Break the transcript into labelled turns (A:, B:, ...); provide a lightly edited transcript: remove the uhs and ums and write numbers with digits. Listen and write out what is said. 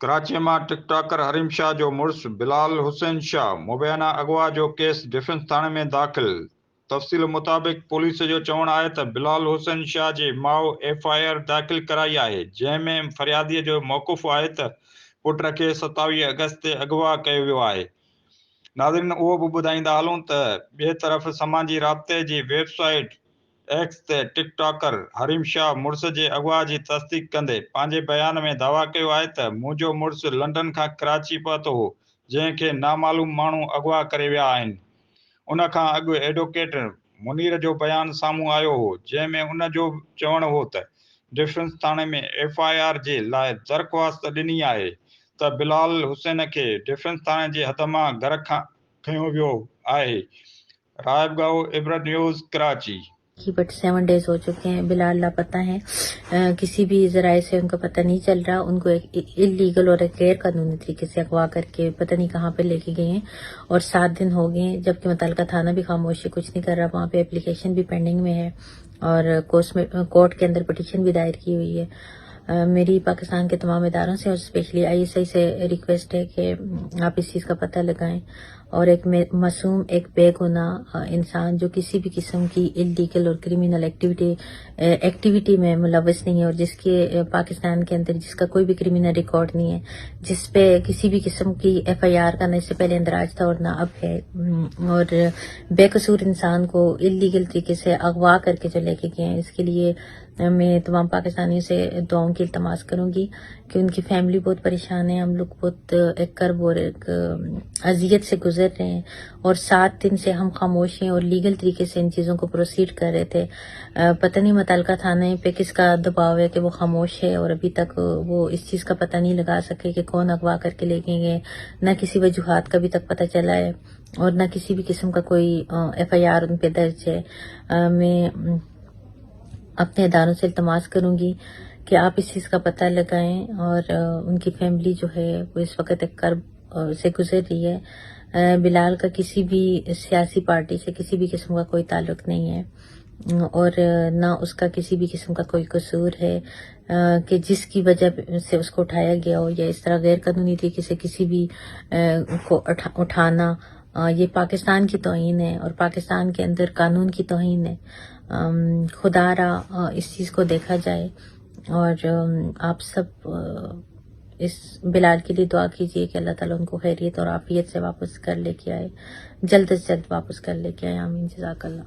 A: कराची मां टिक टॉकर हरीम शाह जो मुड़ुस बिलाल हुसैन शाह मुबैना अगवा जो केस डिफेंस थाणे में दाख़िल। तफ़सील मुताबिक़ पुलिस जो चवणु आहे त बिलाल हुसैन शाह जे माउ FIR दाख़िल कराई आहे, जंहिं में फरियादीअ जो मौक़ुफ़ आहे त पुट खे 27 अगस्त ते अगवा कयो वियो आहे। नाज़रीन, उहो बि ॿुधाईंदा हलूं त ॿिए तरफ़ समाजी राब्ते जी वेबसाइट एक्स ते टिक टॉकर हरीम शाह मुड़ुस जे अगवा जी तस्दीक कंदे पंहिंजे बयान में दावा कयो आहे त मुंहिंजो मुड़ुस लंडन खां कराची पहुतो हो, जंहिंखे नामालूम माण्हू अगवा करे विया आहिनि। उन खां अॻु एडवोकेट मुनीर जो बयान साम्हूं आयो हो, जंहिं में उन जो चवणु हो त डिफेंस थाणे में FIR जे लाइ दरख़्वास्त ॾिनी आहे त बिलाल हुसैन खे डिफेंस थाणे जे हद मां घर खां खंयो वियो आहे। रायब गाओ, इबरत न्यूज़, कराची।
B: बट 7 डेज हो चुके हैं, बिलाल लापता हैं। किसी भी जराए से उनका पता नहीं चल रहा। उनको एक इलीगल और एक गैर कानूनी तरीके से अगवा करके पता नहीं कहाँ पे लेके गए हैं और 7 दिन हो गए हैं, जबकि मुतल्लिका थाना भी खामोशी कुछ नहीं कर रहा। वहाँ पे एप्लीकेशन भी पेंडिंग में है और कोर्ट के अंदर पिटीशन भी दायर की हुई है। मेरी पाकिस्तान के तमाम इदारों से और स्पेशली ISI से रिक्वेस्ट है कि आप इस चीज़ का पता लगाएं और एक मासूम, एक बेगुनाह इंसान जो किसी भी किस्म की इलीगल और क्रिमिनल एक्टिविटी में मुलव्वस नहीं है और जिसके पाकिस्तान के अंदर जिसका कोई भी क्रिमिनल रिकॉर्ड नहीं है, जिस पे किसी भी किस्म की FIR का न इससे पहले इंदराज था और ना अब है, और बेकसूर इंसान को इलीगल तरीके से अगवा करके जो लेके गए हैं, इसके लिए मैं तमाम पाकिस्तानियों से दुआओं की इल्तमास करूंगी कि उनकी फैमिली बहुत परेशान है। हम लोग बहुत एक कर्ब और एक अजियत से गुजर रहे हैं और 7 दिन से हम खामोश हैं और लीगल तरीके से इन चीज़ों को प्रोसीड कर रहे थे। पता नहीं मुतल्लिका थाने पे किसका दबाव है कि वो खामोश है और अभी तक वो इस चीज़ का पता नहीं लगा सके कि कौन अगवा करके लेके गए। न किसी वजूहात का अभी तक पता चला है और न किसी भी किस्म का कोई FIR उन पे दर्ज है। मैं अपने इदारों से इल्तमास करूंगी कि आप इस चीज़ का पता लगाएं और उनकी फैमिली जो है वो इस वक्त एक कर्ब से गुजर रही है। बिलाल का किसी भी सियासी पार्टी से किसी भी किस्म का कोई ताल्लुक नहीं है और ना उसका किसी भी किस्म का कोई कसूर है कि जिसकी वजह से उसको उठाया गया हो या इस तरह गैर कानूनी तरीके से किसी भी को उठाना, ये पाकिस्तान की तौहीन है और पाकिस्तान के अंदर कानून की तौहीन है। खुदारा इस चीज़ को देखा जाए और आप सब इस बिलाल के लिए दुआ कीजिए कि अल्लाह ताला उनको खैरियत और आफियत से वापस कर लेके आए, जल्द से जल्द वापस कर लेके आए। आमीन, जज़ाकल्लाह।